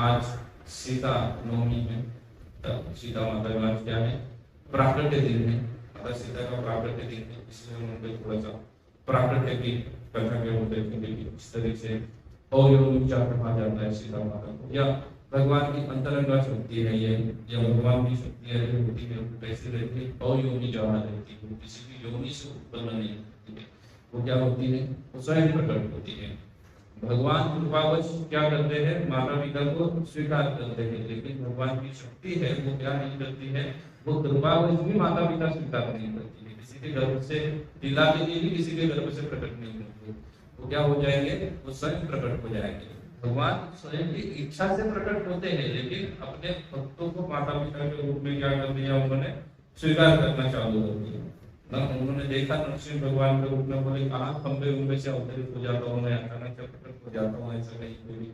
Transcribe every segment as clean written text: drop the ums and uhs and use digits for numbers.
आज सीता नवमी है। तब सीता माता का आज क्या है, प्राकट्य दिन है, माता सीता का प्राकट्य दिन है, इसलिए उनको थोड़ा सा प्राकट्य की कथा के होते हैं। इस तरह से अवयवोपचार कहा जाता है सीता माता को, या भगवान की अंतरंगा शक्ति है ये, या भगवान की शक्ति है जो होती है कैसे रहती है, अयोनि जहाँ रहती है, किसी भी योनि से उत्पन्न नहीं होती है। वो क्या होती है, वो स्वयं प्रकट होती है। भगवान कृपावश क्या करते हैं, माता पिता को स्वीकार करते हैं, लेकिन भगवान की शक्ति है वो क्या नहीं करती है, वो कृपावश भी माता पिता स्वीकार नहीं करती है। किसी के गर्भ से दिला के लिए भी किसी के गर्भ से प्रकट नहीं होती, वो क्या हो जाएंगे, वो स्वयं प्रकट हो जाएंगे। भगवान स्वयं की इच्छा से प्रकट होते हैं, लेकिन अपने भक्तों को माता पिता के रूप में क्या कर दिया, उन्होंने स्वीकार करना चालू कर दिया ना। उन्होंने देखा नरसिंह भगवान के रूप में, बोले कहाँ खंबे उम्बे से अवतरित हो जाता हूँ मैं, अचानक से प्रकट हो जाता हूँ, ऐसा नहीं कोई भी।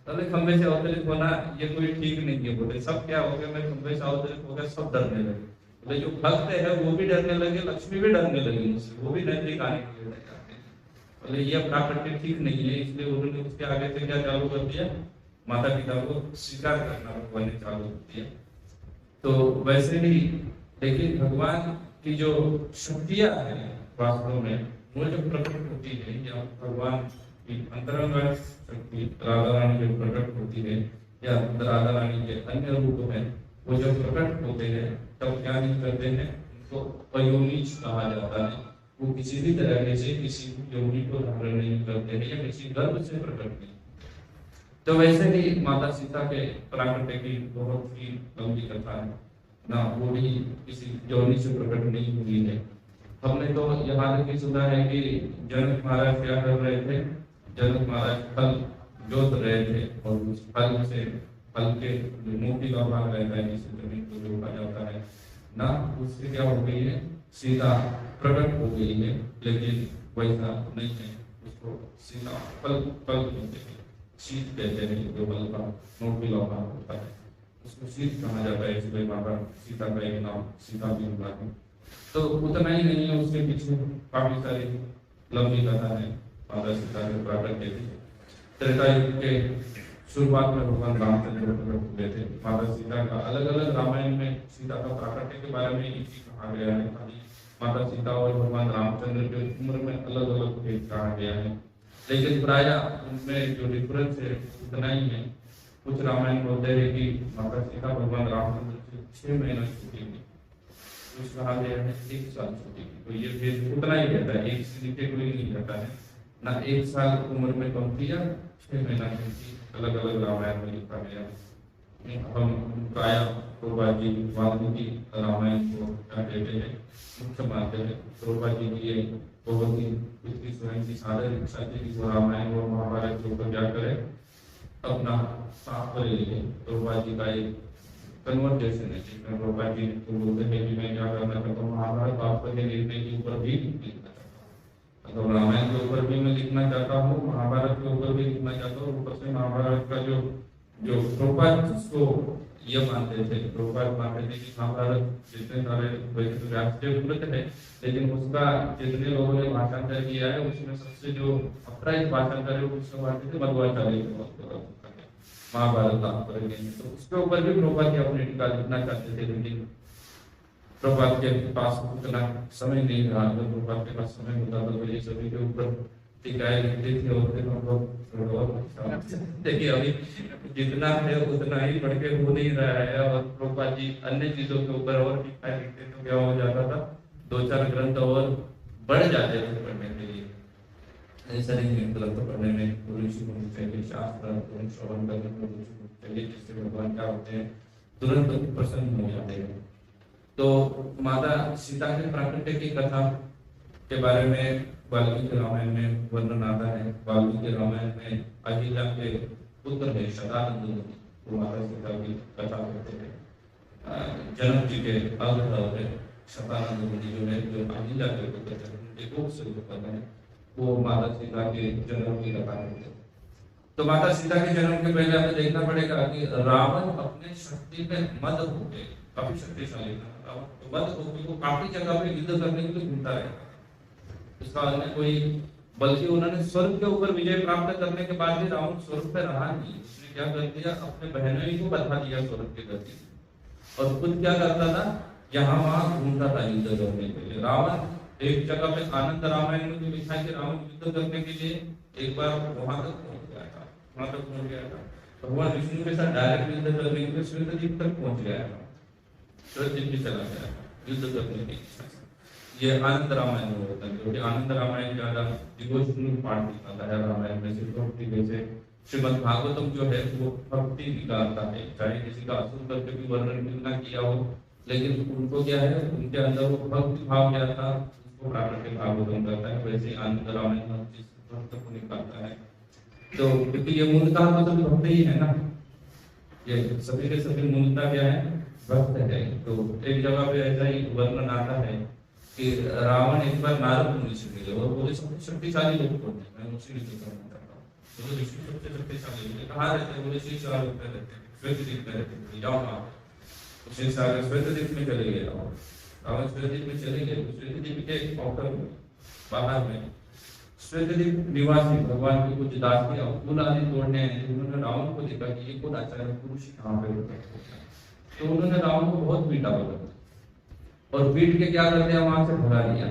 बोले खंबे से अवतरित होना ये कोई ठीक नहीं है। बोले सब क्या हो गया, मैं खंबे से अवतरित हो गया, सब डरने लगे। बोले जो भक्त है वो भी डरने लगे, लक्ष्मी भी डरने लगी मुझसे, वो भी नजदीक आने के लिए जाते हैं। बोले ये प्राकृतिक ठीक नहीं है, इसलिए उन्होंने उसके आगे से क्या चालू कर दिया, माता पिता को स्वीकार करना भगवान ने चालू कर दिया। तो वैसे ही लेकिन भगवान की जो शक्तियां है वास्तव में वो जब प्रकट होती है, या भगवान की अंतरंग शक्ति राधा रानी जब प्रकट होती है, या राधा रानी के अन्य रूप है वो जब प्रकट होते हैं, तब क्या नहीं करते हैं, उनको अयोनिज कहा जाता है। वो किसी भी तरह से किसी योनि को धारण नहीं करते हैं, या किसी गर्भ से प्रकट नहीं। तो वैसे ही माता सीता के प्राकट्य की बहुत ही लंबी कथा है ना, वो भी किसी योनि से प्रकट नहीं हुई है। हमने तो यहाँ तक भी सुना है कि जनक महाराज क्या कर रहे थे, जनक महाराज फल जोत रहे थे, और उस फल से फल के मोती का भाग रहता है जिससे जमीन को जोता जाता है ना, उससे क्या हो गई है, सीता प्रकट हो गई है। लेकिन वैसा नहीं है, उसको सीता फल फल कहते हैं, शीत कहते हैं, जो फल का मोती का भाग होता है उसको शीत कहा जाता है, इसलिए माता सीता का एक नाम सीता भी हुआ है। तो उतना ही नहीं है, उसके पीछे काफी सारी लंबी कथा है माता सीता के प्राकट्य की। त्रेता युग के शुरुआत में भगवान रामचंद्र प्रकट हुए थे। माता सीता का अलग अलग रामायण में सीता का प्राकट्य के बारे में एक ही कहा गया है, खाली माता सीता और भगवान रामचंद्र की उम्र में अलग अलग भेद कहा गया है, लेकिन प्राय उनमें जो डिफरेंस है उतना ही है। कुछ रामायण बोलते हैं कि माता सीता भगवान रामचंद्र से 6 महीना छोटी थी, कुछ कहा गया है 1 साल छोटी थी। तो ये भेद उतना ही रहता है, एक से नीचे कोई नहीं रहता है ना, 1 साल उम्र में कम थी या 6 महीना की थी, अलग अलग रामायण में लिखा गया। हम प्राय प्रभुपाद जी वाल्मीकि रामायण को क्या कहते हैं, मुख्य मानते हैं। प्रभुपाद जी की ये बहुत ही उसकी स्वयं की सादर इच्छा थी कि वो रामायण और महाभारत के ऊपर क्या करे, अपना साफ करे लिखे। प्रभुपाद जी का एक कन्वर्सेशन है जिसमें प्रभुपाद जी को बोलते हैं कि मैं क्या करना चाहता हूँ, महाभारत आपको लिखने के ऊपर भी लिखना चाहता हूँ, रामायण के ऊपर भी मैं लिखना चाहता हूँ, महाभारत के ऊपर भी लिखना चाहता हूँ। ऊपर से महाभारत का जो प्रभुपाद जिसको ये मानते थे, प्रभुपाद मानते थे कि महाभारत जितने सारे वैसे तो राष्ट्रीय ग्रंथ है, लेकिन उसका जितने लोगों ने भाषांतर किया है उसमें सबसे जो अपराध भाषांतर है उसको मानते थे मध्वाचार्य महाभारत तात्पर्य। तो उसके ऊपर भी प्रभुपाद जी अपनी टीका लिखना चाहते थे, लेकिन प्रभुपाद के पास उतना समय नहीं रहा। जब प्रभुपाद के पास समय होता था तो ये सभी के ऊपर टीकाएं लिखते थे, और फिर हम लोग देखिए अभी जितना है उतना ही पढ़ के हो नहीं रहा है, और प्रभुपाद जी अन्य चीजों के ऊपर और टीकाएं लिखते तो क्या हो जाता था, 2-4 ग्रंथ और बढ़ जाते थे पढ़ने के लिए। ऐसा नहीं है, ग्रंथ पढ़ने में ऋषि होनी चाहिए, शास्त्र श्रवण करने में ऋषि होनी चाहिए, जिससे भगवान क्या होते हैं, तुरंत प्रसन्न हो जाते हैं। तो माता सीता के प्राकट्य की कथा के बारे में वाल्मीकि रामायण में वर्णन आता है। वाल्मीकि रामायण में अहिल्या के पुत्र है शतानंद, वो माता सीता की कथा करते हैं। जनक जी के अग्रह है शतानंद मुनि जो है, जो अहिल्या के पुत्र है, उनके कोख से उत्पन्न है, वो माता सीता के जन्म की कथा करते हैं। तो माता सीता के जन्म के पहले हमें देखना पड़ेगा कि रावण अपने शक्ति में मद होके, काफी शक्तिशाली था रावण, तो मद होके वो काफी जगह पे युद्ध करने के लिए घूमता रहता, उसका अन्य कोई बल्कि उन्होंने स्वर्ग के ऊपर विजय प्राप्त करने के बाद भी रावण स्वर्ग पे रहा नहीं। उसने क्या कर दिया, अपने बहनों को बता दिया स्वर्ग के गति, और खुद क्या करता था, यहाँ वहां घूमता था युद्ध करने के लिए। रावण एक जगह पे आनंद रामायण में जो लिखा है कि रावण युद्ध करने के लिए एक बार वहां तक पहुंच गया था, वहां तक पहुंच गया था। भगवान विष्णु के साथ डायरेक्ट युद्ध करने के लिए श्वेतद्वीप तक पहुंच गया था, श्वेतद्वीप में चला गया था युद्ध करने के लिए। ये आनंद रामायण में होता है, क्योंकि आनंद रामायण ज्यादा डिवोशनल पार्ट दिखाता है रामायण में से। भक्ति जैसे श्रीमद् भागवतम जो है वो भक्ति दिखाता है, चाहे किसी का असुर करके भी वर्णन कितना किया हो, लेकिन उनको क्या है, उनके अंदर वो भक्ति भाव क्या था, उसको प्राकृतिक भागवतम करता है। वैसे ही आनंद रामायण जिस भक्त को निकालता है, तो क्योंकि ये मूलतः तो सभी भक्त ही है ना, ये सभी के सभी मूलतः क्या है, भक्त है। तो एक जगह पे ऐसा ही वर्णन आता है कि रावण एक बार नारद मुनि से मिले और बोले सबसे शक्तिशाली लोग कौन है, मैं उनसे युद्ध करना चाहता हूँ। तो विष्णु सबसे शक्तिशाली लोग कहाँ रहते हैं, बोले शीश आगे रहते हैं, श्वेतद्वीप में रहते हैं, जाओ वहाँ। तो शीश आगे श्वेतद्वीप में चले गए रावण, रावण श्वेतद्वीप में चले गए। श्वेतद्वीप के आउटर में, बाहर में श्वेतद्वीप निवासी भगवान के कुछ दासी फूल आदि तोड़ने आए, उन्होंने रावण को देखा कि ये कौन आचार्य पुरुष कहाँ पे, तो उन्होंने रावण को बहुत पीटा बोला, और पीट के क्या करते हैं, वहां से भगा दिया।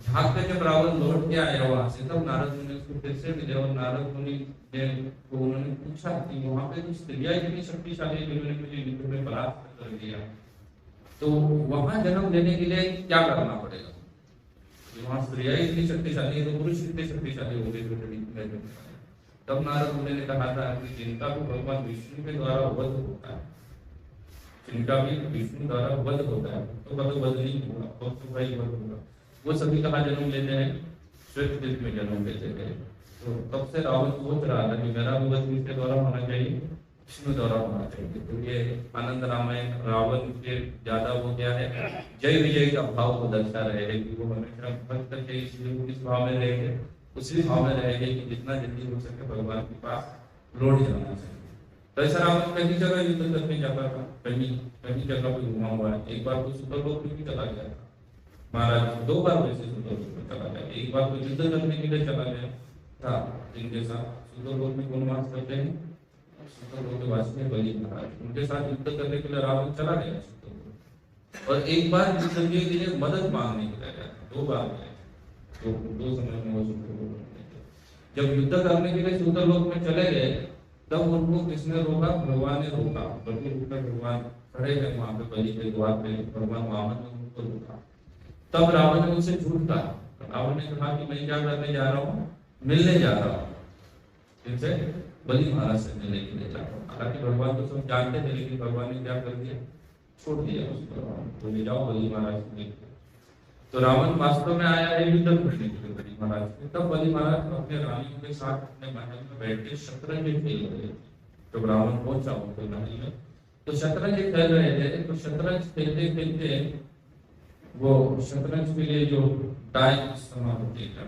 भाग के जब रावण लौट के आया वहां से, तब नारद मुनि उसको फिर से मिले, और नारद मुनि ने तो उन्होंने पूछा कि वहां पे तो स्त्रियां इतनी शक्तिशाली जिन्होंने मुझे युद्ध में परास्त कर दिया, तो वहां जन्म लेने के लिए क्या करना पड़ेगा, वहां स्त्रियां इतनी शक्तिशाली है तो पुरुष इतने शक्तिशाली हो गए। तब नारद मुनि ने कहा था कि जिनका भी भगवान विष्णु के द्वारा वध होता है, जिनका भी विष्णु द्वारा वध होता है, तो कभी वध नहीं होगा, और तो भाई वध होगा, वो सभी कहाँ जन्म लेते हैं, श्वेतद्वीप में जन्म लेते हैं। तो तब से रावण सोच रहा था कि मेरा भी वध किसके द्वारा होना चाहिए, विष्णु द्वारा होना चाहिए। तो ये आनंद रामायण रावण के ज्यादा वो क्या है, जय विजय का भाव को दर्शा रहे हैं कि वो हमेशा भक्त के इसलिए किस भाव में रहेंगे, उसी भाव में रहेंगे कि जितना जल्दी हो सके भगवान के पास लौट जाना चाहिए। तो ऐसा रावण कहीं जगह युद्ध करने जाता था, कहीं कहीं जगह पे घुमा हुआ है। एक बार तो सुतरलोक में भी चला गया था महाराज, 2 बार वैसे सुतरलोक में चला गया। एक बार तो युद्ध करने के लिए चला गया था जिनके साथ सुतरलोक में कौन वास करते हैं, सुतरलोक के वासी में बलि महाराज, उनके साथ युद्ध करने के लिए रावण चला गया सुतरलोक। और एक बार युद्ध के लिए मदद मांगने के लिए गया, 2 बार गया, तो 2 समय में वो सुतरलोक में गए। जब युद्ध करने के लिए सुतरलोक में चले गए, तब उनको किसने रोका, भगवान ने रोका। भगवान खड़े हैं वहां पे बलि के द्वार पे, भगवान वामन ने उनको रोका। तब रावण ने उनसे झूठ कहा, रावण ने कहा कि मैं क्या करने जा रहा हूँ, मिलने जा रहा हूँ, इनसे बलि महाराज से मिलने के लिए जा रहा हूँ। हालांकि भगवान तो सब जानते थे, लेकिन भगवान ने क्या कर दिया, छोड़ दिया उसको, बोले जाओ बलि महाराज से मिलते। तो रावण वास्तव में आया है युद्ध करने के लिए बलि महाराज से। तब बलि महाराज अपने रानियों के साथ अपने महल में बैठ के शतरंज खेल रहे थे। तो रावण पहुंचा उनके महल में, तो शतरंज खेल रहे थे। तो शतरंज खेलते खेलते वो शतरंज के लिए जो टाइम इस्तेमाल होती है,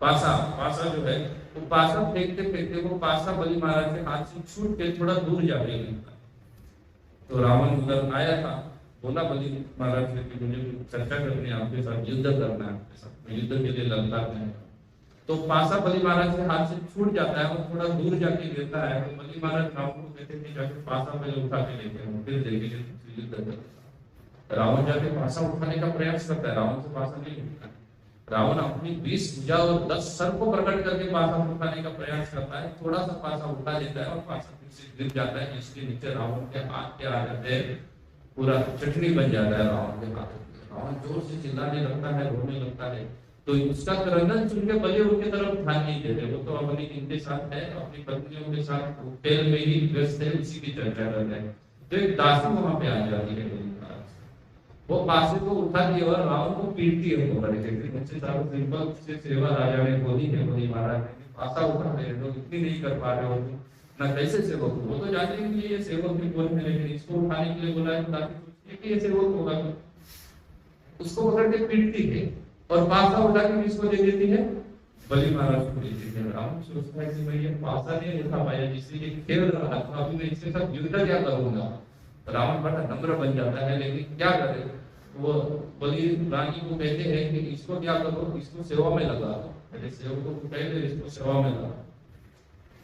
पासा पासा जो है, वो पासा फेंकते फेंकते वो पासा बलि महाराज के हाथ से छूट के थोड़ा दूर जाके गिरता। तो रावण उधर आया था, बोला बलि महाराज से कि मुझे चर्चा करनी है आपके साथ, युद्ध करना है आपके साथ, युद्ध के लिए ललकार है। तो पासा बलि महाराज के हाथ से छूट जाता है और थोड़ा दूर जाके गिरता है। तो बलि महाराज रावण को कहते थे जाके पासा पहले उठा के लेते हैं, फिर देखेंगे युद्ध करना। रावण जाके पासा उठाने का प्रयास करता है, रावण से पासा नहीं उठता। रावण अपनी 20 भुजा और 10 सर को प्रकट करके पासा उठाने का प्रयास करता है, थोड़ा सा पासा उठा लेता है और पासा फिर से गिर जाता है। इसके नीचे रावण के हाथ के आ जाते हैं, पूरा चटनी बन जाता है रावण के हाथ। रावण जोर से चिल्लाने लगता है, रोने लगता है। तो उसका क्रंदन सुन के बलि उनके तरफ ध्यान नहीं देते, वो तो अपनी इनके साथ है, अपनी पत्नियों के साथ खेल में ही व्यस्त है, उसी की चर्चा कर रहे हैं। तो एक दासी वहां पे आ जाती है, वो पासे को उठा दिया और रावण को पीटती है। वो मुझसे सारा सिंपल से सेवा राजा ने बोली है, बोली महाराज ने पासा उठा रहे हो, इतनी नहीं कर पा रहे हो ना, कैसे सेवक हो। वो तो जानते हैं कि ये सेवक भी बोल है, लेकिन इसको उठाने के लिए बोला है, तो ये सेवक होगा। उसको पकड़ के पीटती है और पासा उठा के इसको दे देती है, बलि महाराज को देती है। रावण सोचता है कि मैं ये पासा नहीं उठा पाया, जिससे ये खेल रहा था, अभी मैं इसके साथ युद्ध क्या करूंगा। रावण बड़ा नम्र बन जाता है, लेकिन क्या करे, वो बलि रानी को कहते हैं कि इसको क्या करो, इसको सेवा में लगा दो, पहले सेवकों को कहते इसको सेवा में लगा।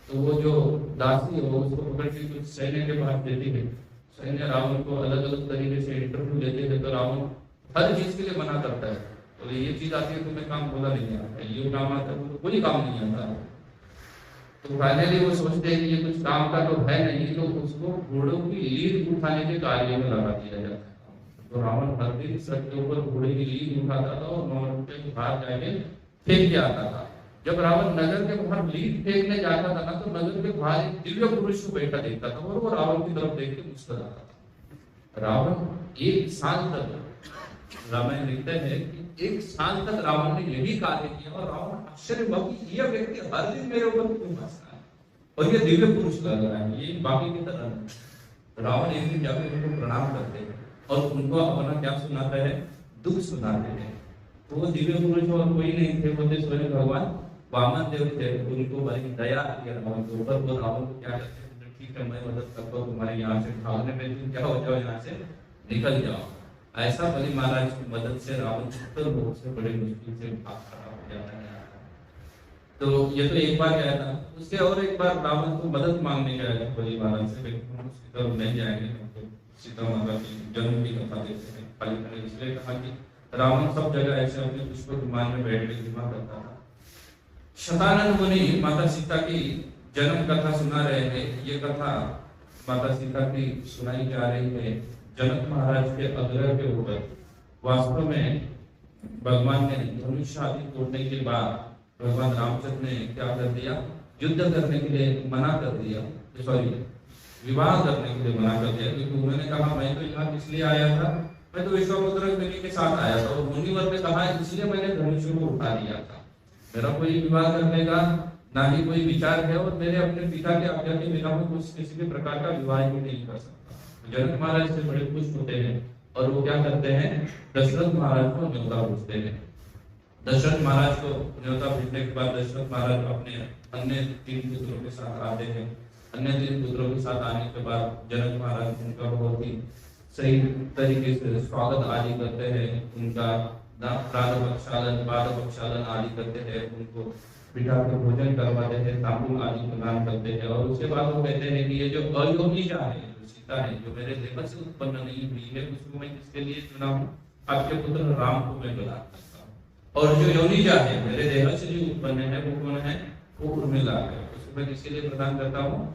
तो वो जो दासी है वो उसको पकड़ के कुछ सैन्य के पास देती है। सैन्य रावण को अलग अलग तरीके से इंटरव्यू लेते हैं, तो रावण हर चीज के लिए मना करता है। तो ये चीज आती है तुम्हें काम बोला नहीं आता, ये काम आता है तो कोई काम नहीं आता। तो फाइनली वो सोचते हैं कि ये कुछ काम का तो है नहीं, तो उसको घोड़ों की लीड उठाने के कार्य में लगा दिया जाता है। तो रावण हर दिन सर के ऊपर घोड़े की लीड उठाता था और 9 रुपए के बाहर जाके फेंक के आता था। जब रावण नगर के बाहर लीड फेंकने जाता था ना, तो नगर के बाहर एक दिव्य पुरुष को बैठा देखता था और वो रावण की तरफ देख के मुस्कुराता था। रावण एक साल तक, रामायण लिखते हैं कि 1 साल तक रावण ने यही कार्य किया और रावण आश्चर्य हुआ कि यह व्यक्ति हर दिन मेरे ऊपर क्यों हंसता है और ये दिव्य पुरुष लग रहा है, ये बाकी की तरह नहीं। रावण एक दिन जाकर उनको प्रणाम करते हैं और उनको अपना क्या सुनाता है, दुख सुनाते हैं। तो वो दिव्य पुरुष और कोई नहीं थे, बोलते स्वयं भगवान वामन देव थे। उनको बड़ी दया आती है रावण के ऊपर। वो रावण को क्या कहते हैं, ठीक है मैं मदद करता हूँ तुम्हारे यहाँ से भागने में, तुम क्या हो जाओ यहाँ से निकल जाओ। ऐसा बलि महाराज की मदद से रावण 70 लोगों से बड़े मुश्किल से भाग खड़ा हो जाता है। तो ये तो एक बार गया था। उसके और एक बार रावण को मदद मांगने गया था बलि महाराज से, लेकिन हम उसकी तरफ नहीं जाएंगे। तो सीता माता की जन्म की कथा देखते हैं। खाली मैंने इसलिए कहा कि रावण सब जगह ऐसे अपने पुष्प विमान में बैठ के धीमा करता था। शतानंद मुनि माता सीता की जन्म कथा सुना रहे हैं। ये कथा माता सीता की सुनाई जा रही है जनक महाराज के आग्रह के ऊपर। वास्तव में भगवान ने धनुष आदि तोड़ने के बाद भगवान रामचंद्र ने क्या कर दिया, युद्ध करने के लिए मना कर दिया, सॉरी विवाह करने के लिए मना कर दिया। क्योंकि उन्होंने कहा मैं तो यहाँ इसलिए आया था, मैं तो विश्वामित्र मुनि के साथ आया था। और मुनिवर ने कहा इसलिए मैंने धनुष को उठा लिया था, मेरा कोई विवाह करने का ना ही कोई विचार है और मेरे अपने पिता के आज्ञा के बिना मैं कुछ किसी भी प्रकार का विवाह ही नहीं कर सकता। जनक महाराज से बड़े खुश होते हैं और वो क्या करते हैं, दशरथ महाराज को न्योता भेजते हैं। दशरथ महाराज को न्योता भेजने के बाद दशरथ महाराज अपने अन्य 3 पुत्रों के साथ आते हैं। अन्य 3 पुत्रों के साथ आने के बाद जनक महाराज उनका बहुत ही सही तरीके से स्वागत आदि करते हैं। उनका प्रातःभक्षालन पादभक्षालन आदि करते हैं, उनको बिठा के भोजन करवाते हैं, तांबूल आदि प्रदान करते हैं। और उसके बाद वो कहते हैं कि ये जो अयोनिजा है, जो सीता है, जो मेरे देह से उत्पन्न नहीं हुई है, उसको मैं किसके लिए चुना हूँ, आपके पुत्र राम को मैं प्रदान करता हूँ। और जो योनिजा है, मेरे देह से जो उत्पन्न है, वो कौन है, वो उर्मिला है, उसको मैं किसके लिए प्रदान करता हूँ,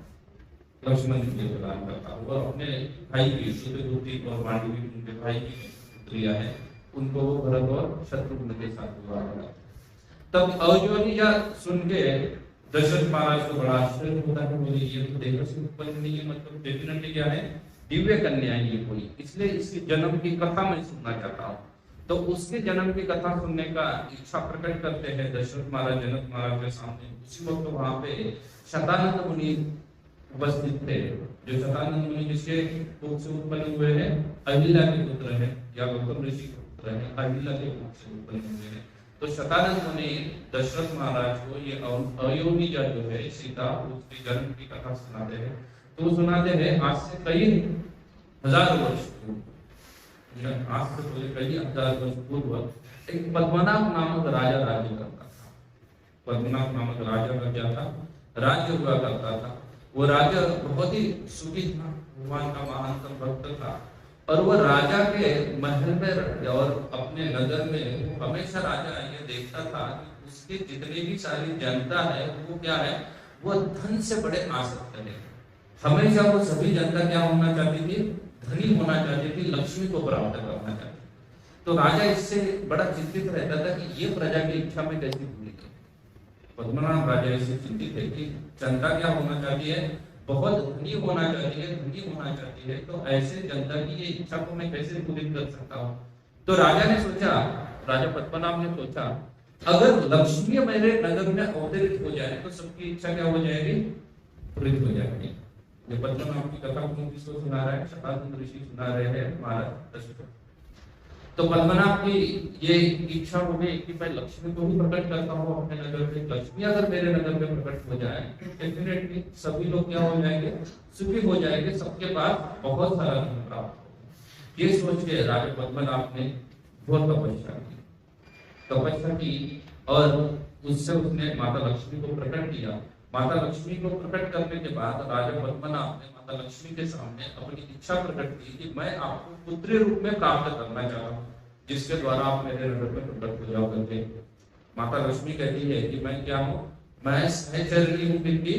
लक्ष्मण के लिए प्रदान करता हूँ। और अपने भाई की सुतपुत्री और पांडवी उनके भाई की पुत्रियां हैं, उनको वो भरत और शत्रुघ्न के साथ विवाह करा। तब अयोनिजा सुन के दशरथ महाराज को बड़ा आश्चर्य होता है। बोले ये तो देह से उत्पन्न नहीं है, मतलब डेफिनेटली क्या है, दिव्य कन्या ये कोई, इसलिए इसके जन्म की कथा मैं सुनना चाहता हूँ। तो उसके जन्म की कथा सुनने का इच्छा प्रकट करते हैं दशरथ महाराज जनक महाराज के सामने। उसी वक्त वहां पे शतानंद मुनि उपस्थित थे। जो शतानंद मुनि जिसके कोख से उत्पन्न हुए हैं, अहिल्या के पुत्र हैं या गौतम ऋषि के पुत्र हैं, अहिल्या के कोख से उत्पन्न हुए हैं। तो शतानंद मुनि दशरथ महाराज को ये अयोनिजा जो है सीता, उसके जन्म की कथा सुनाते हैं। तो सुनाते हैं आज से कई हजार वर्ष पूर्व, आज से पहले कई हजार वर्ष पूर्व एक पद्मनाभ नामक राजा राज्य करता था। पद्मनाभ नामक राजा लग जाता, राज्य हुआ करता था। वो राजा बहुत ही सुखी था, भगवान का महानतम भक्त था। और वो राजा के महल में और अपने नगर में हमेशा राजा ये देखता था कि उसकी जितनी भी सारी जनता है वो क्या है, वो धन से बड़े आसक्त है। हमेशा वो सभी जनता क्या होना चाहती थी, धनी होना चाहती थी, लक्ष्मी को प्राप्त करना चाहती थी। तो राजा इससे बड़ा चिंतित रहता था कि ये प्रजा की इच्छा में कैसी पूरी करें। पद्मनाभ राजा इससे चिंतित है कि जनता क्या होना चाहती है, बहुत धनी होना चाहती है, धनी होना चाहती है। तो ऐसे जनता की ये इच्छा को मैं कैसे पूरी कर सकता हूँ। तो राजा ने सोचा, राजा पद्मनाभ ने सोचा, अगर लक्ष्मी मेरे नगर में अवतरित हो जाए तो सबकी इच्छा क्या हो जाएगी, पूरी हो जाएगी। ये पद्मनाभ की कथा किसको सुना रहा है, शतानंद ऋषि सुना रहे हैं महाराज दशरथ। तो पद्मनाभ की ये इच्छा हो गई कि मैं लक्ष्मी को भी प्रकट करता हूँ अपने नगर में। लक्ष्मी अगर मेरे नगर में प्रकट हो जाए तो डेफिनेटली सभी लोग क्या हो जाएंगे, सुखी हो जाएंगे, सबके पास बहुत सारा धन प्राप्त होगा। ये सोच के राजा पद्मनाभ ने बहुत तपस्या की और उससे उसने माता लक्ष्मी को प्रकट किया। माता लक्ष्मी को प्रकट करने के बाद राजा पद्मनाभ ने माता लक्ष्मी के सामने अपनी इच्छा प्रकट की कि मैं आपको पुत्री रूप में प्राप्त करना चाहता हूँ, जिसके द्वारा आप मेरे नगर में प्रकट हो जाओ करके। माता लक्ष्मी कहती है कि मैं क्या हूँ, मैं सहचरी हूँ किनकी,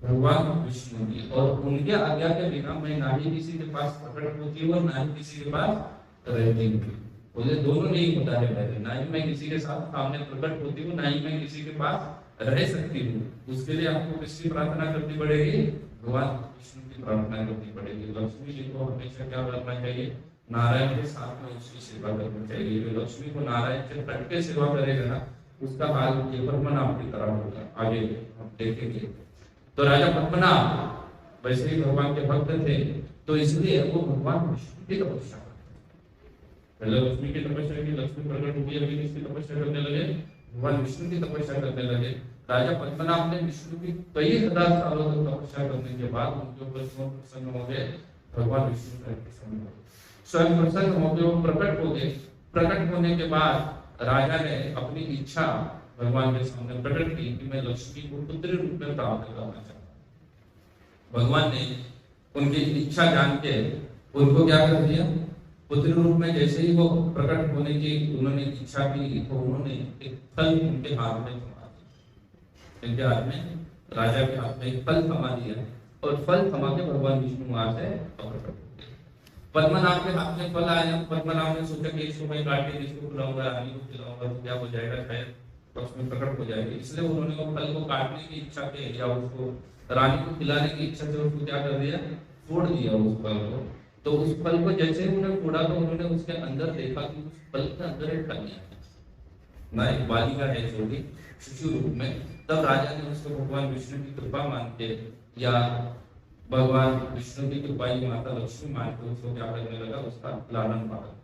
भगवान विष्णु की, और उनके आज्ञा के बिना मैं ना ही किसी के पास प्रकट होती हूँ और ना ही किसी के पास रहती हूँ। मुझे दोनों नहीं होता है मेरे, ना ही मैं किसी के साथ सामने प्रकट होती हूँ, ना ही मैं किसी के पास रह सकती हूँ। उसके लिए आपको किसकी प्रार्थना करनी पड़ेगी, भगवान विष्णु की प्रार्थना करनी पड़ेगी। लक्ष्मी जी को हमेशा क्या करना चाहिए, नारायण के साथ में उसकी सेवा करनी चाहिए। जो लक्ष्मी को नारायण से कट के सेवा करेगा ना, उसका हाल ये पद्मनाभ की तरह होगा। आगे हम देखेंगे। तो राजा पद्मनाभ वैसे ही भगवान के भक्त थे, तो इसलिए वो भगवान विष्णु की तपस्या, पहले लक्ष्मी की तपस्या की, लक्ष्मी प्रकट हुई, अभी किसकी तपस्या करने लगे, भगवान विष्णु की तपस्या करने लगे। राजा पद्मनाभ ने विष्णु की कई हजार सालों तक तपस्या करने के बाद उनके ऊपर प्रसन्न हो गए, भगवान विष्णु प्रसन्न हो गए, स्वयं प्रसन्न हो गए, वो प्रकट हो गए। प्रकट होने के बाद राजा ने अपनी इच्छा भगवान के सामने प्रकट की कि मैं लक्ष्मी को पुत्र रूप में प्राप्त करना चाहता हूँ। भगवान ने उनकी इच्छा जान के उनको क्या कर दिया, पुत्र रूप में जैसे ही वो प्रकट होने की उन्होंने इच्छा की, तो उन्होंने एक फल उनके हाथ में थमा दिया। इनके हाथ में, राजा के हाथ में एक फल थमा दिया, और फल थमा के भगवान विष्णु वहां से प्रकट हो गए। पद्मनाभ के हाथ में फल आया। पद्मनाभ ने सोचा कि इसको मैं काट के इसको खिलाऊंगा, रानी को खिलाऊंगा तो क्या हो जाएगा, शायद उसमें प्रकट हो जाएगी। इसलिए उन्होंने वो फल को काटने की इच्छा के या उसको रानी को खिलाने की इच्छा से उसको क्या कर दिया, फोड़ दिया उस फल को। तो उस फल को जैसे उन्होंने फोड़ा तो उन्होंने उसके अंदर देखा कि उस फल के अंदर एक कन्या है, ना एक बालिका है छोटी शिशु रूप में। तब राजा ने उसको भगवान विष्णु की कृपा मान के या भगवान विष्णु की कृपा ही माता लक्ष्मी मान के उसको क्या करने लगा, उसका लालन पालन।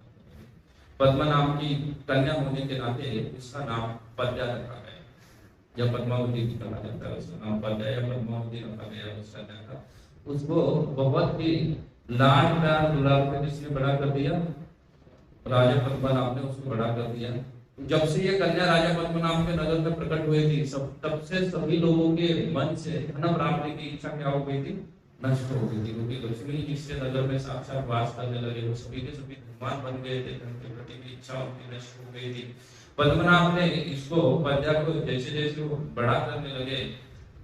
पद्मनाभ की कन्या होने के नाते उसका नाम पद्या रखा गया, या पद्मावती भी कहा जाता है, उसका नाम पद्या या पद्मावती रखा गया उस कन्या का। उसको बहुत ही लाड प्यार दुलार से किसने बड़ा कर दिया, राजा पद्मनाभ ने उसको बड़ा कर दिया। जब से ये कन्या राजा पद्मनाभ के नगर में प्रकट हुई थी, तब से सभी लोगों के मन से धन प्राप्ति की इच्छा क्या हो गई थी, नष्ट हो गई थी। क्योंकि लक्ष्मी जिससे नगर में साक्षात वास करने लगे, वो सभी के सभी धनवान बन गए थे, धन के प्रति की इच्छा उनकी नष्ट हो गई थी। पद्मनाभ ने इसको पद्या को जैसे जैसे वो बड़ा करने लगे,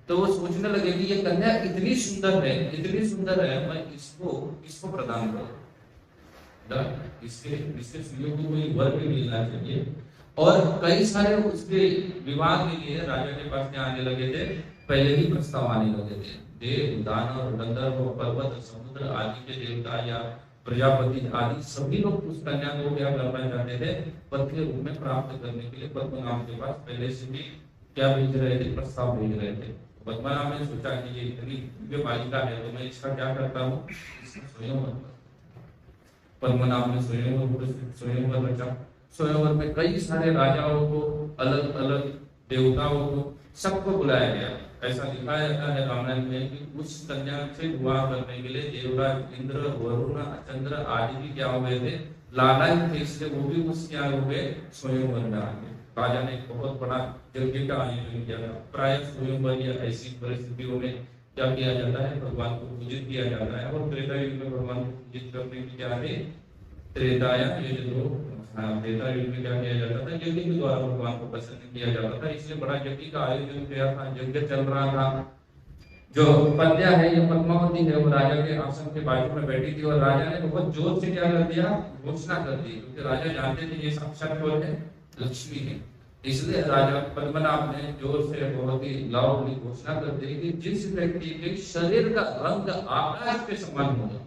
तो वो सोचने लगे कि ये कन्या इतनी सुंदर है, इतनी सुंदर है, मैं इसको प्रदान करूं, इसके सुयोग को कोई वर भी मिलना चाहिए। और कई सारे उसके विवाह के लिए राजा के पास क्या आने लगे थे, पहले ही प्रस्ताव आने लगे थे। देव, दानव, गंधर्व, पर्वत, समुद्र आदि के देवता या प्रजापति आदि सभी लोग उस कन्या को क्या करना चाहते थे, पति के रूप में प्राप्त करने के लिए पद्मनाभ के पास पहले से भी क्या भेज रहे थे, प्रस्ताव भेज रहे थे। पद्मनाभ ने सोचा कि ये इतनी दिव्य बालिका है, तो मैं इसका क्या करता हूँ, इसका स्वयंवर। पद्मनाभ ने स्वयंवर रचा। स्वयंवर में कई सारे राजाओं को, अलग अलग देवताओं को, सबको बुलाया गया। ऐसा दिखाया जाता है रामायण में कि उस कन्या से विवाह करने के लिए देवराज इंद्र, वरुण, चंद्र आदि भी क्या हुए थे, लालायित थे, इसलिए वो भी उस क्या हुए, स्वयंवर में आ गए। राजा ने बहुत बड़ा यज्ञ का आयोजन किया था। प्राय स्वयंवर या ऐसी परिस्थितियों में क्या किया जाता है, भगवान को पूजित किया जाता है। और त्रेता युग में भगवान को पूजित करने की क्या है, त्रेता युग में क्या किया जाता था, यज्ञ के द्वारा भगवान को प्रसन्न किया जाता था। इसलिए बड़ा यज्ञ का आयोजन किया था, यज्ञ चल रहा था। जो पद्या है या पद्मावती है, वो राजा के आसन के बाजू में बैठी थी, और राजा ने बहुत जोर से क्या कर दिया, घोषणा कर दी, क्योंकि राजा जानते थे ये साक्षात कौन है, लक्ष्मी है। इसलिए राजा पद्मनाभ ने जोर से बहुत ही लाउडली घोषणा कर दी कि जिस व्यक्ति के शरीर का रंग आकाश के समान होगा,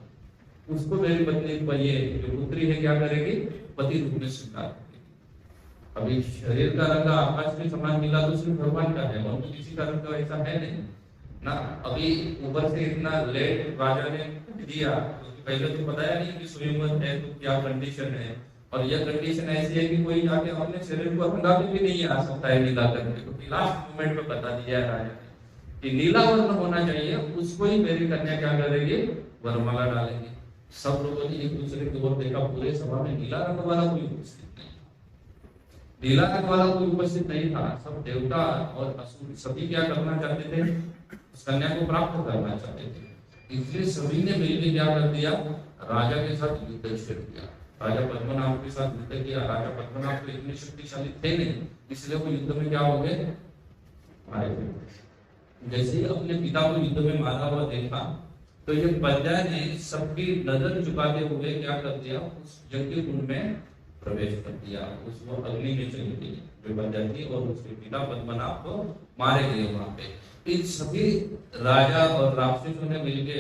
उसको मेरी पत्नी ये जो पुत्री है क्या करेगी, पति रूप में स्वीकार करेगी। अभी शरीर का रंग आकाश के समान मिला तो सिर्फ भगवान का है, और किसी का रंग ऐसा है नहीं ना। अभी ऊपर से इतना लेट राजा ने दिया, पहले तो बताया नहीं कि स्वयंवर है तो क्या कंडीशन है, और यह कंडीशन ऐसी है कि कोई जाके अपने शरीर को रंगा भी नहीं आ सकता है नीला करके, क्योंकि लास्ट मोमेंट में बता दिया है राजा ने कि नीला वर्ण होना चाहिए, उसको ही मेरी कन्या क्या करेगी, वरमाला डालेगी। सब लोगों ने एक दूसरे की ओर देखा, पूरे सभा में नीला रंग वाला कोई उपस्थित नहीं, नीला रंग वाला कोई उपस्थित नहीं था। सब देवता और असुर सभी क्या करना चाहते थे, उस कन्या को प्राप्त करना चाहते थे। इसलिए सभी ने मिलकर क्या कर दिया, राजा के साथ युद्ध छेड़ दिया। राजा पद्मनाभ के साथ युद्ध किया। राजा पद्मनाभ तो इतने शक्तिशाली थे नहीं, इसलिए वो युद्ध में क्या हो गए, मारे गए। जैसे ही अपने पिता को युद्ध में मारा हुआ देखा, तो ये प्रजा ने सबकी नजर झुकाते हुए क्या कर दिया, उस यज्ञ कुंड में प्रवेश कर दिया। उसको अग्नि में चली गई जो प्रजा थी, और उसके पिता पद्मनाभ को मारे गए वहां पे। इन सभी राजा और राक्षसों ने मिलके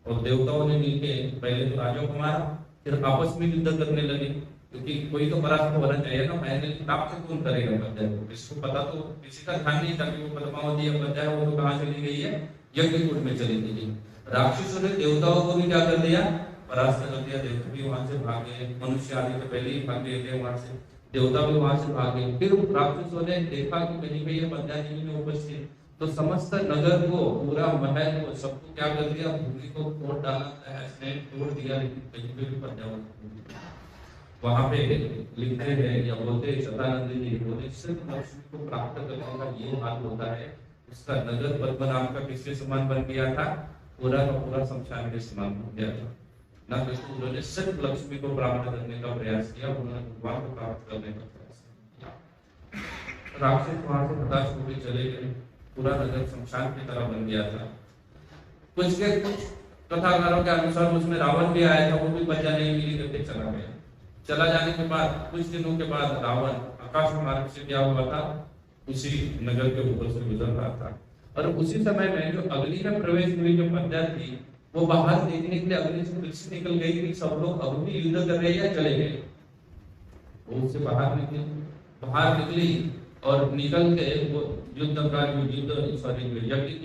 और देवताओं ने मिलके पहले तो राजाओं को मारा, फिर आपस में युद्ध करने लगे, क्योंकि कोई तो परास्त होना चाहिए ना। फाइनली प्राप्त कौन करेगा प्रजा को, किसको पता तो किसी का ध्यान नहीं था कि वो पद्मावती या प्रजा है वो तो कहाँ चली गई है, यज्ञ कुंड में चली गई। राक्षसों ने देवताओं को भी क्या कर दिया, परास्त कर दिया। देवता भी वहां से भागे, मनुष्य आदि तो पहले ही भाग गए थे वहां से, देवता भी वहां से भागे। फिर राक्षसों ने देखा कि कहीं कहीं प्रजा नहीं में उपस्थित, तो समस्त नगर को, पूरा महल को, सबको क्या कर दिया, भूमि को तोड़ डाला, तोड़ दिया, लेकिन कहीं पे भी प्रजा वहां पे लिखते हैं या बोलते हैं, सदानंद जी बोलते, सिर्फ लक्ष्मी को प्राप्त करने का ये हाल होता है। उसका नगर पद्मनाभ का किसके समान बन गया था, पूरा का पूरा शमशान के समान बन गया था ना। तो उन्होंने सिर्फ लक्ष्मी को प्राप्त करने का प्रयास किया, उन्होंने भगवान को प्राप्त करने का प्रयास किया। राक्षस वहां से हताश होकर चले गए, पूरा नगर शमशान की तरह बन गया था। कुछ कथाकारों के अनुसार उसमें रावण भी आया था, वो भी प्रजा नहीं मिली करके चला गया। चला जाने के बाद कुछ दिनों के बाद रावण आकाश मार्ग से क्या हुआ था, उसी नगर के ऊपर से गुजर रहा था। और उसी समय में जो अग्नि में प्रवेश हुई जो प्रजा थी, वो बाहर देखने के लिए अग्नि से फिर से निकल गई कि सब लोग अब भी युद्ध कर रहे हैं या चले गए। वो उससे बाहर निकली और निकल के वो युद्ध का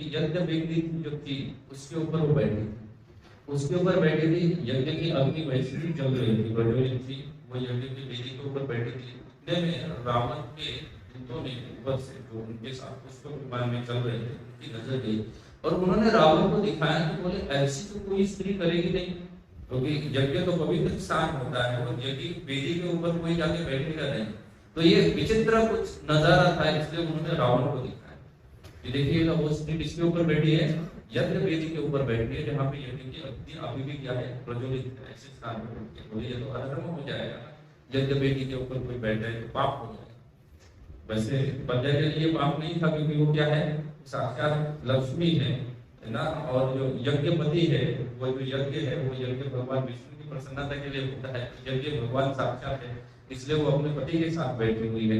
यज्ञ व्यक्ति जो थी उसके ऊपर वो बैठी, उसके ऊपर बैठी थी। यज्ञ की अग्नि वैसे ही जल रही थी, प्रज्वलित थी, वो यज्ञ की वेदी के ऊपर बैठी थी। इतने में रावण के दूतों ने ऊपर से जो उनके साथ पुष्प विमान में चल रहे थे उनकी नजर गई, और उन्होंने रावण को दिखाया कि बोले ऐसी तो कोई स्त्री करेगी नहीं, क्योंकि यज्ञ तो पवित्र स्थान होता है, वो यज्ञ वेदी के ऊपर कोई जाके बैठेगा नहीं। तो ये विचित्र कुछ नजारा था, इसलिए उन्होंने रावण को दिखाया कि देखिएगा वो स्त्री किसके ऊपर बैठी है, यज्ञ वेदी के ऊपर बैठी है, जहाँ पे यज्ञ की अग्नि अभी भी क्या है, प्रज्वलित है। ऐसे स्थान पर बैठी है, बोले ये तो अधर्म हो जाएगा, यज्ञ वेदी के ऊपर कोई बैठा है तो पाप हो जाएगा। वैसे प्रजा के लिए पाप नहीं था, क्योंकि वो क्या है, साक्षात लक्ष्मी है ना। और जो यज्ञपति है, वो जो यज्ञ है, वो यज्ञ भगवान विष्णु की प्रसन्नता के लिए होता है। यज्ञ भगवान साक्षात है, इसलिए वो अपने पति के साथ बैठी हुई है।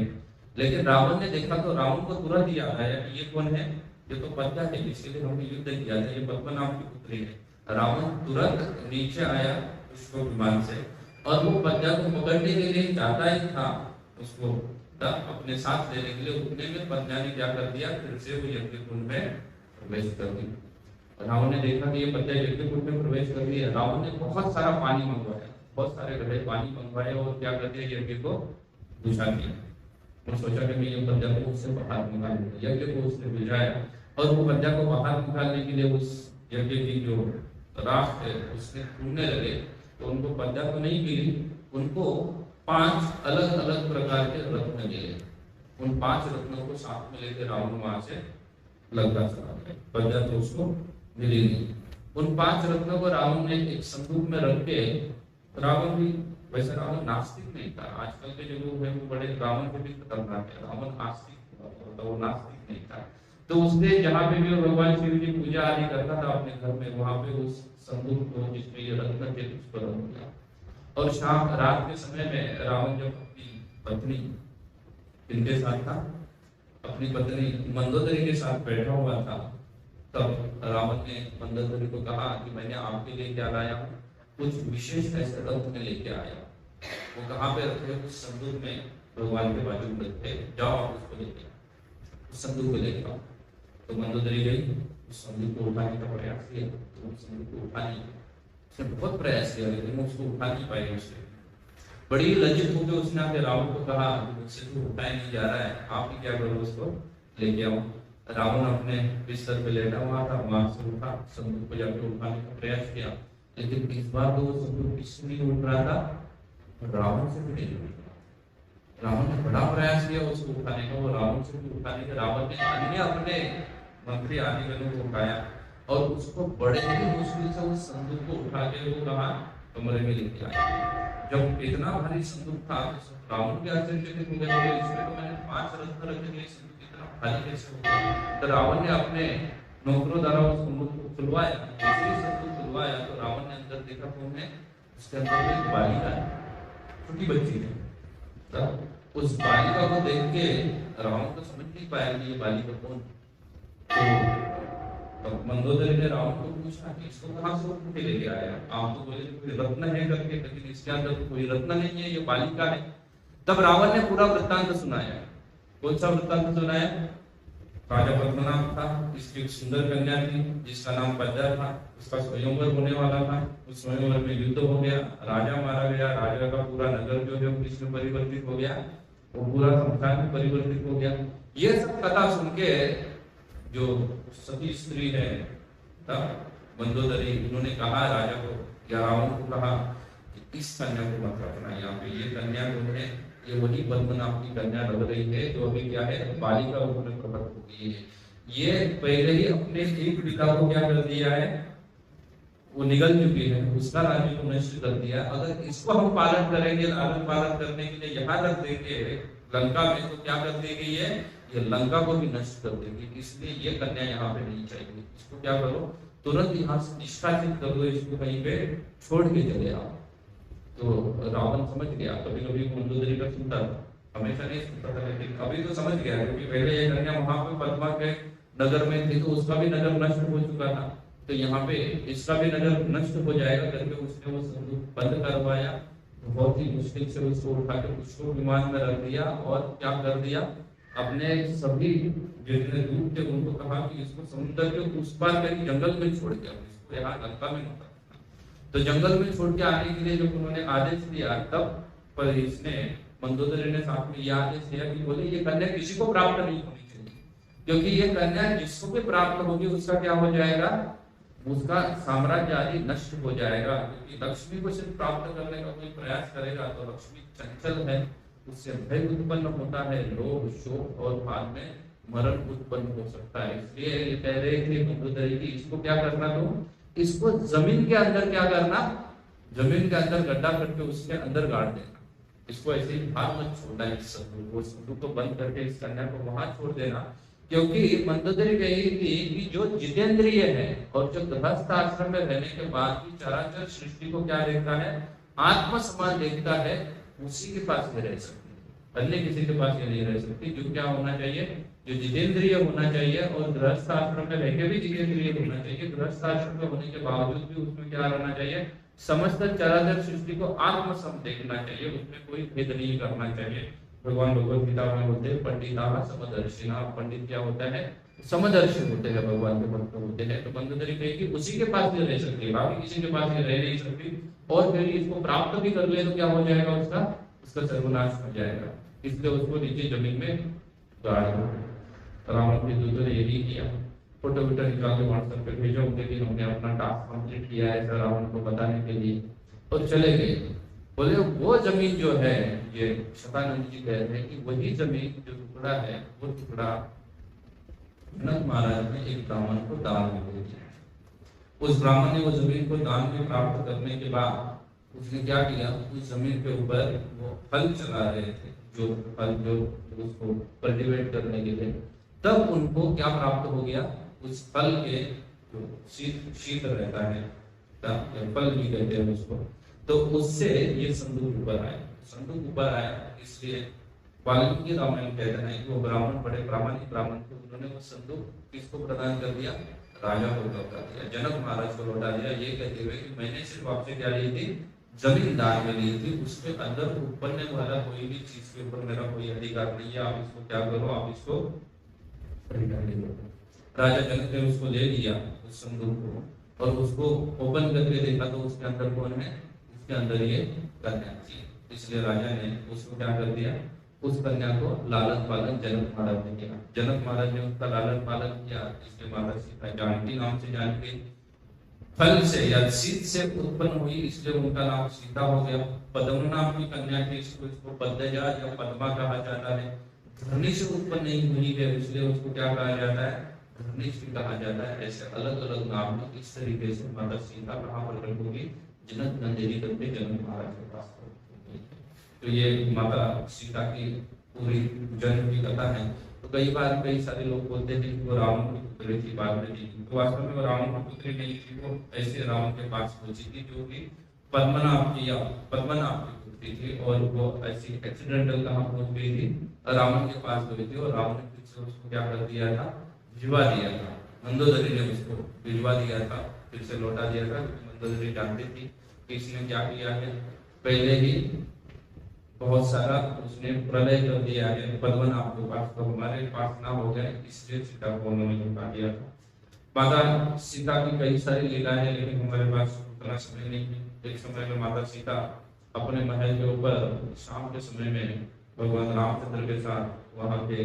लेकिन रावण ने देखा तो रावण को तुरंत याद आया कि ये कौन है, ये तो प्रजा है, इसलिए हमने युद्ध किया था, ये पद्मनाभ की पुत्री है। रावण तुरंत नीचे आया पुष्प विमान से, और वो प्रजा को पकड़ने के लिए जाता ही था, उसको अपने साथ लेने के लिए, उतने में प्रजा ने क्या कर दिया, फिर से वो यज्ञ कुंड में प्रवेश कर दी। रावण ने देखा कि ये प्रजा यज्ञ कुंड में प्रवेश कर दी है। रावण ने बहुत सारा पानी मंगवाया, बहुत सारे घड़े पानी मंगवाए, और क्या कर दिया, यज्ञ को बुझा दिया। और सोचा कि मैं ये प्रजा को उससे बाहर निकालूंगा। यज्ञ को उसने बुझाया, और वो प्रजा को बाहर निकालने के लिए उस यज्ञ की जो राख है उसने ढूंढने लगे, तो उनको प्रजा तो नहीं मिली, उनको 5 अलग अलग प्रकार के रत्न मिले। उन 5 रत्नों को साथ में लेकर रावण वहां से लंका चला गया, प्रजा तो उसको मिली नहीं। उन 5 रत्नों को रावण ने एक संदूक में रख के, रावण भी वैसे रावण नास्तिक नहीं था, आजकल के जो लोग हैं वो बड़े रावण को भी खतरनाक है, रावण आस्तिक था, वो नास्तिक नहीं था। तो उसने जहाँ पे भी भगवान शिव की पूजा आदि करता था अपने घर में, वहां पे उस संदूक को जिसमें ये रत्न थे उसको रख दिया। और शाम रात के समय में रावण जब अपनी पत्नी किनके साथ था, अपनी पत्नी मंदोदरी के साथ बैठा हुआ था, तब रावण ने मंदोदरी को कहा कि मैंने आपके लिए क्या लाया हूँ, कुछ विशेष ऐसे रत्न लेके आया। वो कहाँ पे रखे, उस संदूक में भगवान के बाजू में रखे, जाओ आप उसको लेके आओ, उस संदूक को लेके आओ। तो मंदोदरी गई, उस संदूक को उठाने का प्रयास किया, तो उस संदूक को उठा नहीं, उसने बहुत प्रयास किया लेकिन उसको उठा नहीं पाई। उसने बड़ी लज्जित होकर उसने आके रावण को कहा, मुझसे तो उठाया नहीं जा रहा है, आप ही क्या करो, उसको लेके आओ। रावण अपने बिस्तर पे लेटा हुआ था, वहां से उठा, संदूक को जाकर उठाने का प्रयास किया, लेकिन इस बार तो वो संदूक किससे नहीं उठ रहा था, रावण से भी नहीं उठ रहा। रावण ने बड़ा प्रयास किया उसको उठाने का, वो रावण से भी उठाने का। रावण ने अन्य अपने मंत्री आदिगणों को उठाया और उसको बड़े ही मुश्किल से उस संदूक को उठा के वो कहा कमरे में लेके आया। जब इतना भारी संदूक था तो रावण भी आश्चर्यचकित हो गया, तो इसमें तो मैंने 5 रत्न रखे थे, संदूक इतना भारी कैसे हो गया। तो रावण ने अपने नौकरों द्वारा उस संदूक को खुलवाया। जैसे ही संदूक खुलवाया तो रावण ने अंदर देखा तो उन्हें उसके अंदर एक बालिका, छोटी बच्ची है। तब उस बालिका को देख के रावण तो समझ नहीं पाया कि ये बालिका कौन। तो मंदोदरी ने रावण को पूछा कि इसको कहाँ से उठ के लेके आया, आप तो बोले कोई रत्न है करके, लेकिन इसके अंदर तो कोई रत्न नहीं है, ये बालिका है। तब रावण ने पूरा वृत्तांत सुनाया। कौन सा वृत्तांत सुनाया? राजा पद्मनाभ था, इसकी एक सुंदर कन्या थी जिसका नाम पद्या था, उसका स्वयंवर होने वाला था। उस स्वयंवर में युद्ध हो गया, राजा मारा गया, राजा का पूरा नगर जो है इसमें परिवर्तित हो गया, वो पूरा संसार में परिवर्तित हो गया। ये सब कथा सुन के जो सती स्त्री है तब मंदोदरी, उन्होंने कहा राजा को या रावण को कहा कि इस कन्या को मत रखना यहाँ पे, ये कन्या जो है ये वही पद्मनाभ की कन्या लग रही है जो अभी क्या है बालिका रूप में प्रकट हो गई है। ये पहले ही अपने एक पिता को क्या कर दिया है, वो निगल चुकी है, उसका राज्य को नष्ट कर दिया। अगर इसको हम पालन करेंगे, लालन पालन करने के लिए यहाँ रख देंगे लंका में, तो क्या कर देगी ये लंका को भी नष्ट कर देगी। इसलिए ये कन्या यहाँ पे नहीं चाहिए, इसको क्या करो तुरंत यहाँ से निष्कासित कर दो, इसको कहीं पे छोड़ के चले आओ। तो रावण समझ गया, कभी कभी मंदोदरी का सुनता था, हमेशा नहीं सुनता था, लेकिन अभी तो समझ गया क्योंकि पहले ये कन्या वहां पे पद्मा के नगर में थी तो उसका भी नगर नष्ट हो चुका था, तो यहाँ पे इसका भी नगर नष्ट हो जाएगा करके उसने वो संदूक बंद करवाया। बहुत ही मुश्किल से उसको उठा के उसको विमान में रख दिया और क्या कर दिया, अपने सभी जितने दूत थे उनको कहा कि इसको समुद्र के उस पार कहीं जंगल में छोड़ दिया, इसको यहाँ लंका में मत। तो जंगल में छोड़ के आने के लिए जब उन्होंने आदेश दिया तब पर इसने मंदोदरी ने साथ में यह आदेश दिया कि बोले ये कन्या किसी को प्राप्त नहीं होनी चाहिए, क्योंकि ये कन्या जिसको भी प्राप्त होगी उसका क्या हो जाएगा, उसका साम्राज्य आदि नष्ट हो जाएगा। क्योंकि लक्ष्मी को सिर्फ प्राप्त करने का कोई प्रयास करेगा तो लक्ष्मी चंचल है, उससे भय उत्पन्न होता है, लोभ शोक और बाद में मरण उत्पन्न हो सकता है। इसलिए ये कह रहे थे मंदोदरी की इसको क्या करना, तो इसको जमीन के अंदर क्या करना, जमीन के अंदर गड्ढा करके उसके अंदर गाड़ देना, इसको ऐसे ही बाहर मत छोड़ना, इस संदूक को बंद करके इस कन्या को वहां छोड़ देना। क्योंकि मंदोदरी कही थी कि जो जितेंद्रिय है और जो गृहस्थ आश्रम में रहने के बाद भी चराचर सृष्टि को क्या देखता है, आत्मा समान देखता है, उसी के पास ये रह सकती है, अन्य किसी के पास ये नहीं रह सकती। जो क्या होना चाहिए, जो जितेंद्रिय होना चाहिए और गृहस्थ आश्रम में रहकर भी जितेंद्रिय होना चाहिए। गृहस्थ आश्रम में होने के बावजूद भी उसमें क्या रहना चाहिए, समस्त चराचर सृष्टि को आत्म सम देखना चाहिए, उसमें कोई भेद नहीं करना चाहिए। भगवान भगवत गीता में बोलते हैं पंडिता समदर्शिना, पंडित क्या होता है, समदर्शी होते हैं, भगवान के भक्त होते हैं। तो मंदोदरी कहेगी उसी के पास ये रह सकती है, बाकी किसी के पास ये रह नहीं सकती, और फिर इसको प्राप्त भी कर ले तो क्या हो जाएगा, उसका सर्वनाश हो जाएगा। इसलिए उसको नीचे जमीन में गाड़ दो। रावण के दूतों ने यही किया, फोटो वोटो निकाल के व्हाट्सएप पे भेजो उनके कि हमने अपना टास्क कंप्लीट किया है सर, रावण को बताने के लिए, और चले गए। बोले वो जमीन जो है, ये शतानंद जी कह रहे हैं कि वही जमीन जो टुकड़ा है वो टुकड़ा जनक महाराज ने एक ब्राह्मण को दान में दे दिया। उस ब्राह्मण ने वो जमीन को दान में प्राप्त करने के बाद उसने क्या किया, उस जमीन के ऊपर वो फल चला रहे थे, जो फल जो उसको कल्टीवेट करने के लिए, तब उनको क्या प्राप्त हो गया, उस फल के जो शीत रहता है, फल भी कहते हैं उसको, तो उससे ये संदूक ऊपर आया। संदूक ऊपर आया इसलिए वाल्मीकि रामायण कहते हैं कि वो ब्राह्मण बड़े प्रामाणिक ब्राह्मण थे, उन्होंने वो संदूक किसको प्रदान कर दिया, राजा को लौटा दिया, जनक महाराज को लौटा दिया, ये कहते हुए कि मैंने सिर्फ आपसे क्या ली थी, जमीन दान में ली थी, उसके अंदर उत्पन्न वाला कोई भी चीज के ऊपर मेरा कोई अधिकार नहीं है, आप इसको क्या करो, आप इसको राजा जनक ने उसको ले लिया उस संदूक को, और उसको ओपन करके देखा तो उसके अंदर कौन है, उसके अंदर ये कन्या थी। इसलिए राजा ने उसको क्या कर दिया, उस कन्या को लालन पालन जनक महाराज ने किया। जनक महाराज ने उसका लालन पालन किया, इसके महाराज जानकी नाम से जानकी फल से या सीत से उत्पन्न हुई, इसलिए उनका नाम सीता हो गया। पद्म नाम की कन्या थी, इसको पद्मजा या पद्मा कहा जाता है। धरनी से उत्पन्न नहीं हुई है, इसलिए उसको क्या कहा जाता है, धरनी से कहा जाता है। ऐसे अलग अलग नाम है। इस तरीके से माता सीता कहाँ प्रकट होगी, जनक नंदिनी तक के जनक महाराज के पास। तो ये माता सीता की पूरी जन्म की कथा है। तो कई बार कई सारे लोग बोलते हैं कि वो रावण की पुत्री थी, बाद में थी। तो वास्तव में वो रावण की पुत्री नहीं थी, वो ऐसे रावण के पास पहुंची थी जो कि पद्मनाभ की पुत्री थी। और वो ऐसी एक्सीडेंटल कहाँ पहुंच गई थी, रावण के पास गई थी। और रावण ने फिर से उसको क्या कर दिया था, भिजवा दिया था। मंदोदरी ने उसको भिजवा दिया था, फिर से लौटा दिया था। मंदोदरी जानती थी कि इसने क्या किया है, पहले ही बहुत सारा उसने प्रलय कर दिया है पद्मनाभ के पास, तो हमारे पास ना हो गए, इसलिए सीता को उन्होंने लौटा दिया था। माता सीता की कई सारी लीला है, लेकिन हमारे पास उतना समय नहीं है। एक समय में माता सीता अपने महल के ऊपर शाम के समय में भगवान रामचंद्र के साथ वहां के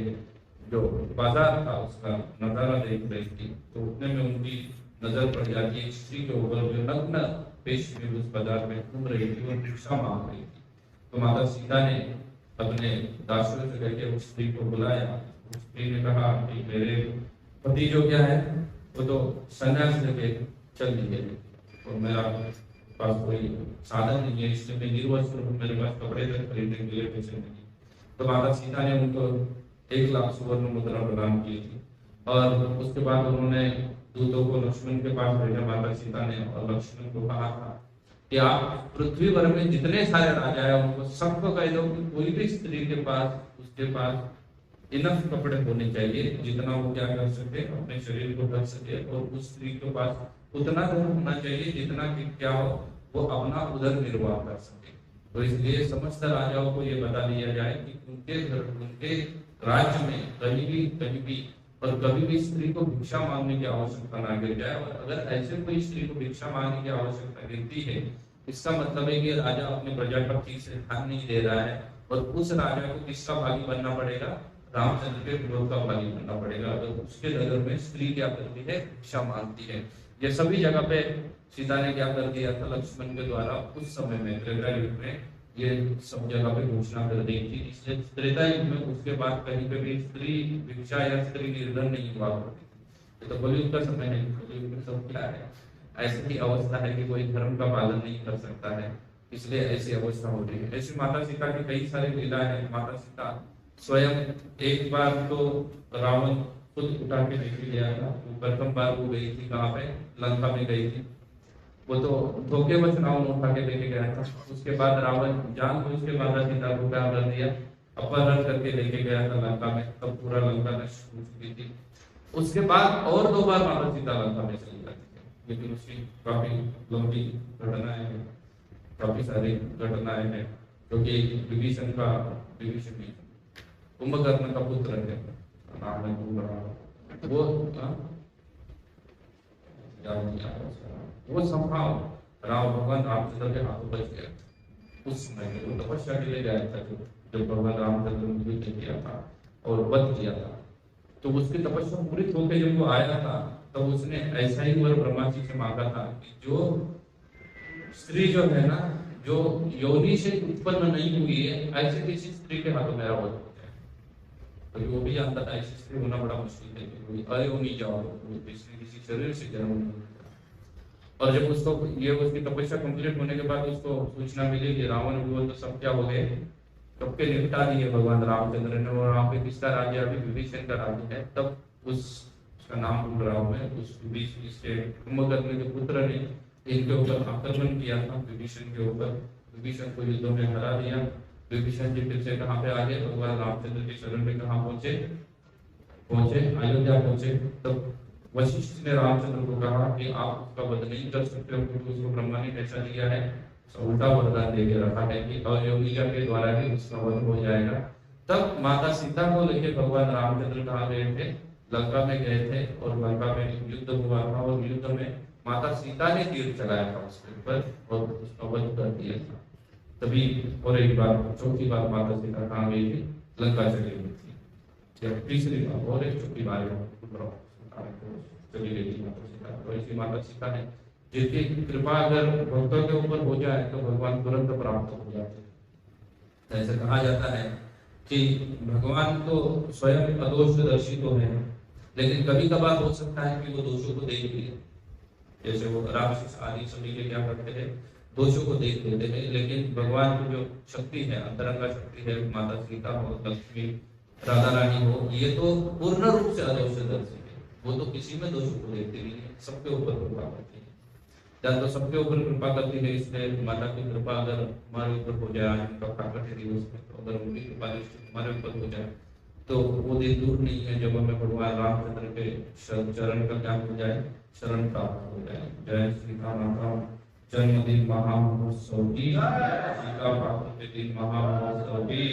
जो बाजार था उसका नजारा देख रही थी। तो उतने में उनकी नजर पड़ जाती है स्त्री के ऊपर, जो नग्न पेश में उस बाजार में घूम रही थी और भिक्षा मांग रही थी। तो माता सीता ने अपने दासों से कहकर उस स्त्री को बुलाया। उस स्त्री ने कहा कि मेरे पति जो क्या है वो तो संन्यास लेके चल दिए, और मेरा पास कोई साधन नहीं है, इसलिए मैं निर्वस्त्र हूँ, मेरे पास कपड़े तक खरीदने के लिए पैसे नहीं। तो माता सीता ने उनको 1,00,000 सुवर्ण मुद्रा प्रदान की थी। और उसके बाद उन्होंने दूतों को लक्ष्मण के पास भेजा माता सीता ने, और लक्ष्मण को कहा था कि आप पृथ्वी भर में जितने सारे राजा है उनको सबको कह दो कि कोई भी स्त्री के पास उसके पास इनफ कपड़े होने चाहिए जितना वो क्या कर सके, अपने शरीर को ढक सके। और उस स्त्री के पास उतना धन होना चाहिए जितना कि क्या हो, वो अपना उदर निर्वाह कर सके। तो इसलिए समस्त राजाओं को ये बता दिया जाए कि उनके घर, उनके राज्य में कहीं भी और कभी भी स्त्री को भिक्षा मांगने की आवश्यकता ना गिर जाए। और अगर ऐसे कोई स्त्री को भिक्षा मांगने की आवश्यकता गिरती है, इसका मतलब है कि राजा अपने प्रजा पर ठीक से ध्यान नहीं दे रहा है, और उस राजा को किसका भागी बनना पड़ेगा, रामचंद्र के विरोध का भागी बनना पड़ेगा। अगर उसके नगर में स्त्री क्या करती है, भिक्षा मांगती है। ये सभी जगह पे सीता ने क्या कर दिया था, लक्ष्मण के द्वारा उस समय में त्रेता युग में ये सब जगह पे घोषणा कर दी थी। इसलिए त्रेता युग में उसके बाद कहीं पे भी स्त्री भिक्षा या स्त्री निर्धन नहीं हुआ करती थी। तो कलयुग का समय है, कलयुग में सब क्या है, ऐसी ही अवस्था है कि कोई धर्म का पालन नहीं कर सकता है, इसलिए ऐसी अवस्था हो रही है। ऐसी माता सीता की कई सारी लीला है। माता सीता स्वयं एक बार तो रावण खुद उठा के लेके गया था। प्रथम बार वो गई थी कहाँ पे, लंका में गई थी। वो तो धोखेवश रावण उठा के लेके गया था। उसके बाद रावण जानबूझ के माता सीता को क्या कर दिया, अपहरण करके लेके गया था लंका में। तब पूरा लंका नष्ट हो चुकी थी। उसके बाद और 2 बार माता सीता लंका में चली जाती है, लेकिन उसकी काफी लंबी घटनाएं हैं, काफी सारी घटनाएं हैं। क्योंकि विभीषण कुंभकर्ण का पुत्र है, नाम है वो वो संभाव राम भगवान रामचंद्र के हाथों बच गया। उस समय में वो तपस्या के लिए गया था, जब भगवान रामचंद्र ने युद्ध किया था और वध किया था। तो उसकी तपस्या पूरी होकर जब वो आया था, तब उसने ऐसा ही वर ब्रह्मा जी से मांगा था कि जो स्त्री जो है ना, जो योनि से उत्पन्न नहीं हुई है, ऐसे किसी स्त्री के हाथों मेरा वध हो जाए। तो वो भी जानता था ऐसी स्त्री होना बड़ा मुश्किल है, कि अयोनि जाओ, किसी शरीर से जन्म। और जब उसको ये उसकी तपस्या कंप्लीट होने के बाद उसको सूचना मिली कि रावण विरोध तो सब क्या हो गए, सबके निपटा दिए भगवान रामचंद्र ने। और वहां पे किसका राज्य, अभी विभीषण का राज्य है। तब उसका नाम भूल रहा हूं मैं, उस विभीषण इसके कुंभकर्ण के पुत्र ने इनके ऊपर आक्रमण किया था, विभीषण के ऊपर। विभीषण को युद्ध में हरा दिया। विभीषण जी फिर से कहाँ पे आ गए, भगवान रामचंद्र की शरण में कहाँ पहुंचे, अयोध्या पहुंचे। तब वशिष्ठ ने रामचंद्र को कहा कि आप उसका वध नहीं कर सकते हो, क्योंकि उसको ब्रह्मा ने ऐसा दिया है, उल्टा वरदान दे के रखा है कि अयोनिजा के द्वारा ही उसका वध हो जाएगा। तब माता सीता को लेकर भगवान रामचंद्र कहाँ गए थे, लंका में गए थे। और लंका में युद्ध हुआ था, और युद्ध में माता सीता ने तीर चलाया था उसके ऊपर और उसका वध कर दिया था। तभी और एक बार, चौथी बार माता सीता कहाँ गई थी, लंका चली गई थी। जब तीसरी बार और एक चौथी बार चली गई थी माता सीता। तो ऐसी माता सीता ने जिसकी कृपा अगर भक्तों के ऊपर हो जाए तो भगवान तुरंत प्राप्त हो जाते हैं। तो ऐसे कहा जाता है कि भगवान तो स्वयं अदोषदर्शी तो है, लेकिन कभी कभार हो सकता है कि वो दोषों को देख लिए, जैसे वो राक्षस आदि सभी के क्या करते हैं, दोषों को देख लेते हैं। लेकिन भगवान की जो शक्ति है, अंतरंगा शक्ति है, माता सीता हो, लक्ष्मी, राधा रानी हो, ये तो पूर्ण रूप से अदोषदर्शी है। वो तो किसी में दोषों को देखती नहीं है, सबके ऊपर कृपा करती है। या तो सबके ऊपर कृपा करती है, इसलिए माता की कृपा अगर हमारे ऊपर हो जाए, उनका प्राकट्य दिवस में, तो अगर उनकी कृपा दृष्टि हमारे ऊपर हो जाए तो वो दिन दूर नहीं है जब हमें भगवान रामचंद्र के चरण का क्या हो जाए, शरण प्राप्त हो जाए। जय सीता माता जन्मदिन महामहोत्सव की, सीता प्राप्ति दिन महामहोत्सव की।